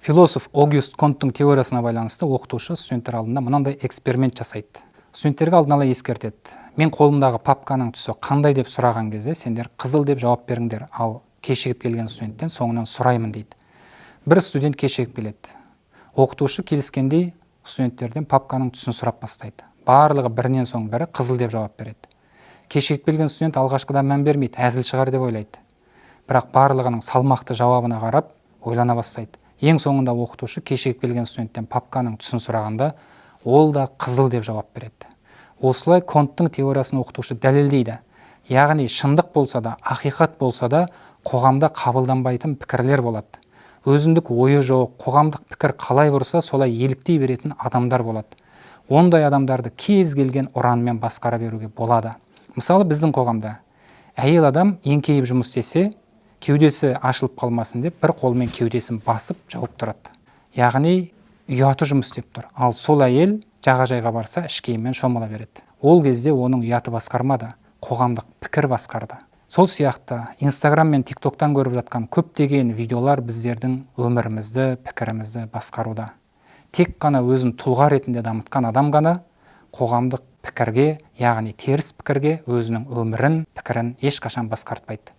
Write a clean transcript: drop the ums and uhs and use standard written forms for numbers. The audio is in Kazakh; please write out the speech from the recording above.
Философ Огюст Конттың теориясына байланысты оқытушы студенттер алдында мынандай эксперимент жасайды. Студенттерге алдын ала ескертеді. Мен қолымдағы папканың түсі қандай деп сұраған кезде сендер қызыл деп жауап беріңдер, ал кешігіп келген студенттен соңынан сұраймын дейді. Бір студент кешігіп келеді. Оқытушы келіскендей студенттерден папканың түсін сұрап бастайды. Барлығы бірінен соң бірі қызыл деп жауап береді. Кешігіп келген студент алғашқыда мән бермейді, әзіл шығар деп ойлайды. Бірақ барлығының салмақты жауабына қарап ойлана бастайды. Ең соңында оқытушы кешігіп келген студенттен папканың түсін сұрағанда, ол да қызыл деп жауап береді. Осылай Конттың теориясын оқытушы дәлелдейді. Яғни шындық болса да, ақиқат болса да, қоғамда қабылданбайтын пікірлер болады. Өзіндік ойы жоқ, қоғамдық пікір қалай бұрса, солай еліктей беретін адамдар болады. Ондай адамдарды кез келген ұранмен басқара беруге болады. Мысалы, біздің қоғамда әйел адам еңкейіп жұмыс істесе, кеудесі ашылып қалмасын деп, бір қолмен кеудесін басып жауып тұрады. Яғни ұяты жұмыс істеп тұр. Ал сол әйел жағажайға барса, іш киіммен шомыла береді. Ол кезде оның ұяты басқармады, қоғамдық пікір басқарды. Сол сияқты Инстаграм мен ТикТоктан көріп жатқан көптеген видеолар біздердің өмірімізді, пікірімізді басқаруда. Тек қана өзін тұлға ретінде дамытқан адам ғана қоғамдық пікірге, яғни теріс пікірге өзінің өмірін, пікірін ешқашан басқартпайды.